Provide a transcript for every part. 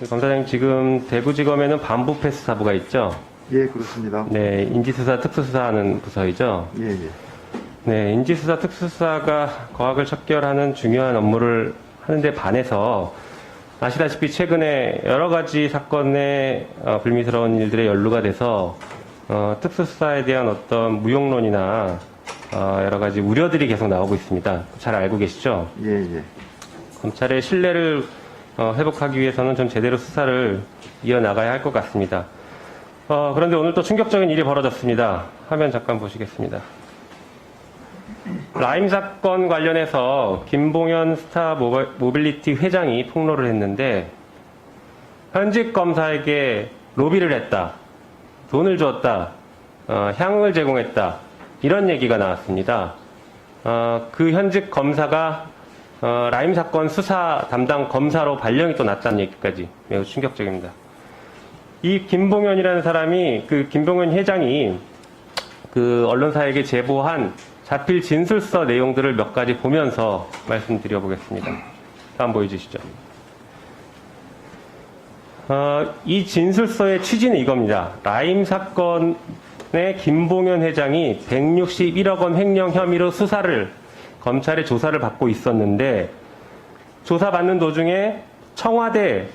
검사장님, 지금 대구지검에는 반부패 수사부가 있죠? 예, 그렇습니다. 네, 인지수사, 특수수사하는 부서이죠? 예, 예. 네, 인지수사, 특수수사가 거학을 척결하는 중요한 업무를 하는데 반해서 아시다시피 최근에 여러 가지 사건에 불미스러운 일들에 연루가 돼서 특수수사에 대한 어떤 무용론이나 여러 가지 우려들이 계속 나오고 있습니다. 잘 알고 계시죠? 예, 예. 검찰의 신뢰를 회복하기 위해서는 좀 제대로 수사를 이어나가야 할 것 같습니다. 그런데 오늘 또 충격적인 일이 벌어졌습니다. 화면 잠깐 보시겠습니다. 라임 사건 관련해서 김봉현 스타 모빌리티 회장이 폭로를 했는데 현직 검사에게 로비를 했다, 돈을 주었다, 향을 제공했다, 이런 얘기가 나왔습니다. 그 현직 검사가 라임 사건 수사 담당 검사로 발령이 또 났다는 얘기까지 매우 충격적입니다. 이 김봉현이라는 사람이, 그 김봉현 회장이 그 언론사에게 제보한 자필 진술서 내용들을 몇 가지 보면서 말씀드려 보겠습니다. 다음 보여주시죠. 이 진술서의 취지는 이겁니다. 라임 사건의 김봉현 회장이 161억 원 횡령 혐의로 검찰의 조사를 받고 있었는데, 조사받는 도중에 청와대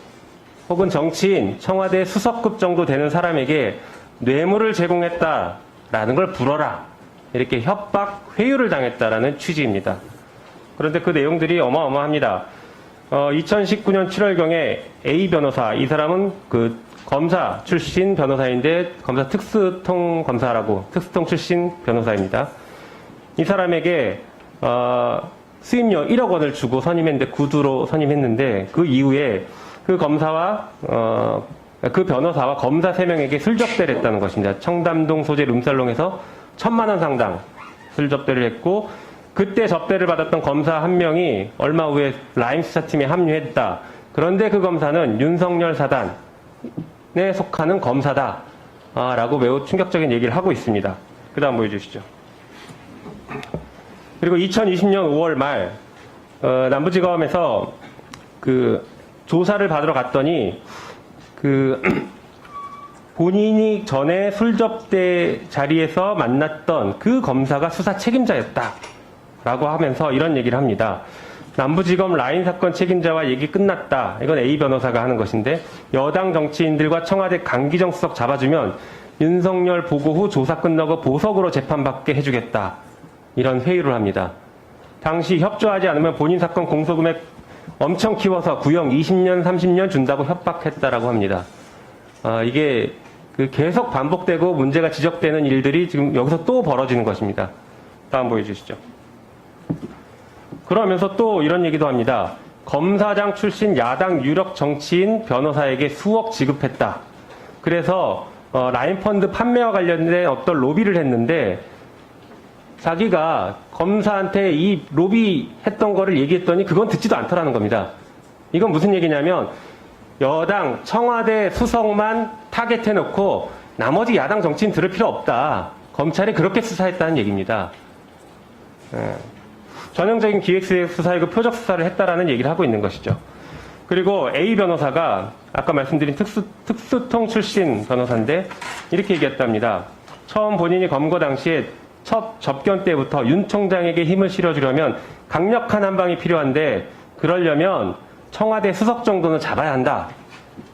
혹은 정치인, 청와대 수석급 정도 되는 사람에게 뇌물을 제공했다라는 걸 불어라, 이렇게 협박, 회유를 당했다라는 취지입니다. 그런데 그 내용들이 어마어마합니다. 2019년 7월경에 A 변호사, 이 사람은 그 검사 출신 변호사인데 검사 특수통 검사라고, 특수통 출신 변호사입니다. 이 사람에게 수임료 1억 원을 주고 선임했는데, 구두로 선임했는데, 그 이후에 그 검사와 그 변호사와 검사 3명에게 술 접대를 했다는 것입니다. 청담동 소재 룸살롱에서 1,000만 원 상당 술 접대를 했고, 그때 접대를 받았던 검사 한 명이 얼마 후에 라임 수사팀에 합류했다. 그런데 그 검사는 윤석열 사단에 속하는 검사다 라고 매우 충격적인 얘기를 하고 있습니다. 그 다음 보여주시죠. 그리고 2020년 5월 말 남부지검에서 그 조사를 받으러 갔더니 그 본인이 전에 술접대 자리에서 만났던 그 검사가 수사 책임자였다라고 하면서 이런 얘기를 합니다. 남부지검 라인 사건 책임자와 얘기 끝났다. 이건 A 변호사가 하는 것인데, 여당 정치인들과 청와대 강기정 수석 잡아주면 윤석열 보고 후 조사 끝나고 보석으로 재판받게 해주겠다. 이런 회유를 합니다. 당시 협조하지 않으면 본인 사건 공소금액 엄청 키워서 구형 20년, 30년 준다고 협박했다라고 합니다. 이게 계속 반복되고 문제가 지적되는 일들이 지금 여기서 또 벌어지는 것입니다. 다음 보여주시죠. 그러면서 또 이런 얘기도 합니다. 검사장 출신 야당 유력 정치인 변호사에게 수억 지급했다. 그래서 라인펀드 판매와 관련된 어떤 로비를 했는데, 자기가 검사한테 이 로비 했던 거를 얘기했더니 그건 듣지도 않더라는 겁니다. 이건 무슨 얘기냐면, 여당 청와대 수석만 타겟해놓고 나머지 야당 정치인 들을 필요 없다. 검찰이 그렇게 수사했다는 얘기입니다. 전형적인 기획수사이고 표적 수사를 했다라는 얘기를 하고 있는 것이죠. 그리고 A 변호사가 아까 말씀드린 특수통 출신 변호사인데 이렇게 얘기했답니다. 처음 본인이 검거 당시에 첫 접견 때부터 윤 총장에게 힘을 실어주려면 강력한 한방이 필요한데, 그러려면 청와대 수석 정도는 잡아야 한다.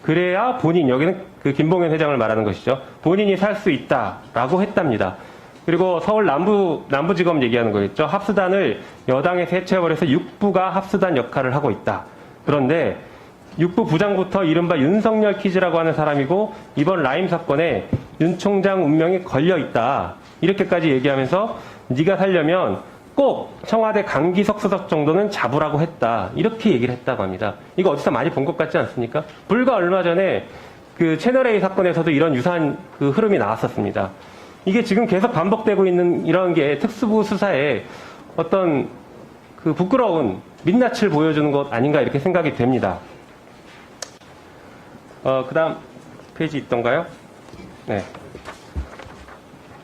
그래야 본인, 여기는 그 김봉현 회장을 말하는 것이죠. 본인이 살 수 있다라고 했답니다. 그리고 서울 남부지검 얘기하는 거겠죠. 합수단을 여당에서 해체해버려서 6부가 합수단 역할을 하고 있다. 그런데 6부 부장부터 이른바 윤석열 키즈라고 하는 사람이고, 이번 라임 사건에 윤 총장 운명이 걸려있다. 이렇게까지 얘기하면서 네가 살려면 꼭 청와대 강기석 수석 정도는 잡으라고 했다. 이렇게 얘기를 했다고 합니다. 이거 어디서 많이 본 것 같지 않습니까? 불과 얼마 전에 그 채널A 사건에서도 이런 유사한 그 흐름이 나왔었습니다. 이게 지금 계속 반복되고 있는 이런 게 특수부 수사에 어떤 그 부끄러운 민낯을 보여주는 것 아닌가, 이렇게 생각이 됩니다. 그 다음 페이지 있던가요? 네.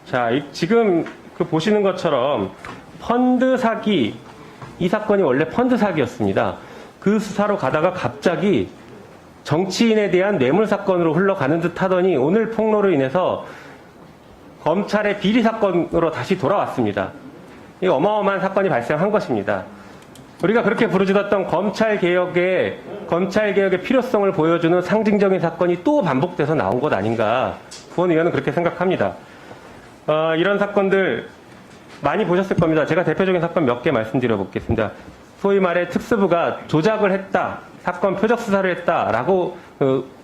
자, 지금 그 보시는 것처럼 펀드 사기, 이 사건이 원래 펀드 사기였습니다. 그 수사로 가다가 갑자기 정치인에 대한 뇌물 사건으로 흘러가는 듯 하더니 오늘 폭로로 인해서 검찰의 비리 사건으로 다시 돌아왔습니다. 이 어마어마한 사건이 발생한 것입니다. 우리가 그렇게 부르짖었던 검찰개혁의 필요성을 보여주는 상징적인 사건이 또 반복돼서 나온 것 아닌가. 부원 의원은 그렇게 생각합니다. 이런 사건들 많이 보셨을 겁니다. 제가 대표적인 사건 몇 개 말씀드려 보겠습니다. 소위 말해 특수부가 조작을 했다, 사건 표적 수사를 했다라고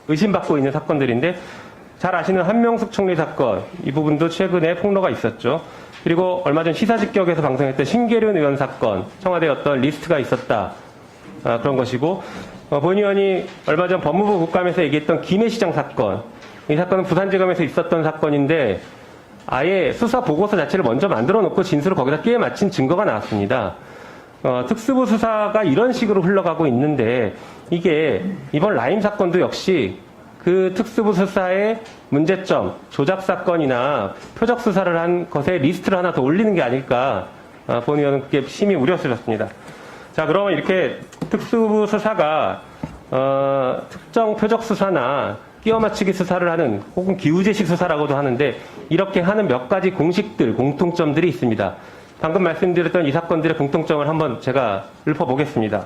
의심받고 있는 사건들인데, 잘 아시는 한명숙 총리 사건, 이 부분도 최근에 폭로가 있었죠. 그리고 얼마 전 시사직격에서 방송했던 신계륜 의원 사건, 청와대에 어떤 리스트가 있었다, 그런 것이고, 본 의원이 얼마 전 법무부 국감에서 얘기했던 김해시장 사건, 이 사건은 부산지검에서 있었던 사건인데 아예 수사 보고서 자체를 먼저 만들어 놓고 진술을 거기다 끼워 맞춘 증거가 나왔습니다. 특수부 수사가 이런 식으로 흘러가고 있는데, 이게 이번 라임 사건도 역시 그 특수부 수사의 문제점, 조작 사건이나 표적 수사를 한 것에 리스트를 하나 더 올리는 게 아닐까, 본 의원은 그게 심히 우려스럽습니다. 자, 그러면 이렇게 특수부 수사가 특정 표적 수사나 끼워 맞추기 수사를 하는, 혹은 기우제식 수사라고도 하는데, 이렇게 하는 몇 가지 공식들, 공통점들이 있습니다. 방금 말씀드렸던 이 사건들의 공통점을 한번 제가 읊어보겠습니다.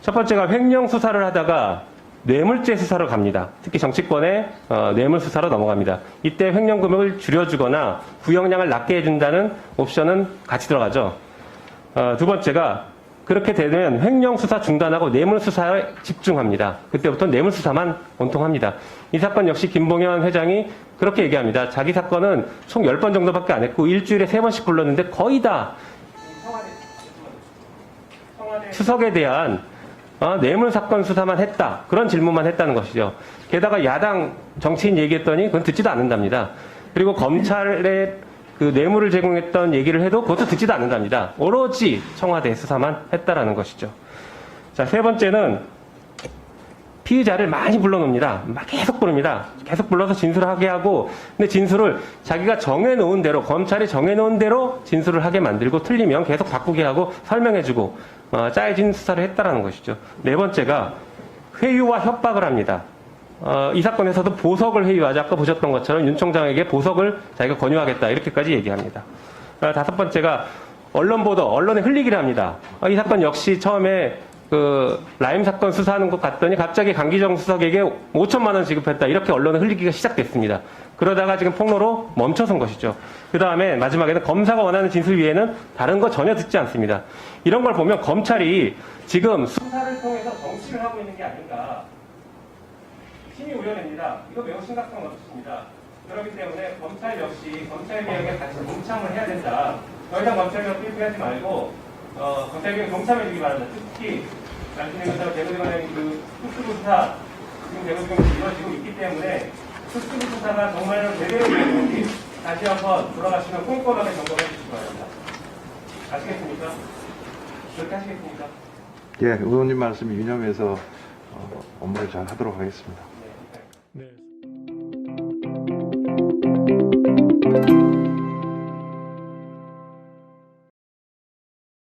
첫 번째가 횡령 수사를 하다가 뇌물죄 수사로 갑니다. 특히 정치권의 뇌물 수사로 넘어갑니다. 이때 횡령 금액을 줄여주거나 구형량을 낮게 해준다는 옵션은 같이 들어가죠. 두 번째가 그렇게 되면 횡령 수사 중단하고 뇌물 수사에 집중합니다. 그때부터 뇌물 수사만 온통합니다. 이 사건 역시 김봉현 회장이 그렇게 얘기합니다. 자기 사건은 총 10번 정도밖에 안 했고 일주일에 3번씩 불렀는데 거의 다 청와대 수석에 대한 뇌물 사건 수사만 했다, 그런 질문만 했다는 것이죠. 게다가 야당 정치인 얘기했더니 그건 듣지도 않는답니다. 그리고 검찰에 그 뇌물을 제공했던 얘기를 해도 그것도 듣지도 않는답니다. 오로지 청와대 수사만 했다라는 것이죠. 자, 세 번째는 피의자를 많이 불러놓습니다. 막 계속 부릅니다. 계속 불러서 진술을 하게 하고, 근데 진술을 자기가 정해놓은 대로, 검찰이 정해놓은 대로 진술을 하게 만들고, 틀리면 계속 바꾸게 하고 설명해주고, 짜여진 수사를 했다라는 것이죠. 네 번째가 회유와 협박을 합니다. 이 사건에서도 보석을 회유하자. 아까 보셨던 것처럼 윤 총장에게 보석을 자기가 권유하겠다, 이렇게까지 얘기합니다. 다섯 번째가 언론 보도, 언론에 흘리기를 합니다. 이 사건 역시 처음에 라임 사건 수사하는 것 같더니 갑자기 강기정 수석에게 5천만 원 지급했다, 이렇게 언론에 흘리기가 시작됐습니다. 그러다가 지금 폭로로 멈춰선 것이죠. 그 다음에 마지막에는 검사가 원하는 진술 위에는 다른 거 전혀 듣지 않습니다. 이런 걸 보면 검찰이 지금 수사를 통해서 정치를 하고 있는 게 아닌가 심히 우려됩니다. 이거 매우 심각한 것입니다. 그렇기 때문에 검찰 역시 검찰개혁에 같이 동참을 해야 된다. 더 이상 검찰개혁 필요하지 말고 검찰개혁 동참해주기 바랍니다. 특히 말씀드린 것처럼 대구지검의 그 특수부 수사 지금 대구지검에서 이루어지고 있기 때문에 특수부 수사가 정말로 제대로 되는지 다시 한번 돌아가시면 꼼꼼하게 점검해 주시기 바랍니다. 아시겠습니까? 그렇게 하시겠습니까? 예, 의원님 말씀 유념해서 업무를 잘 하도록 하겠습니다. 네.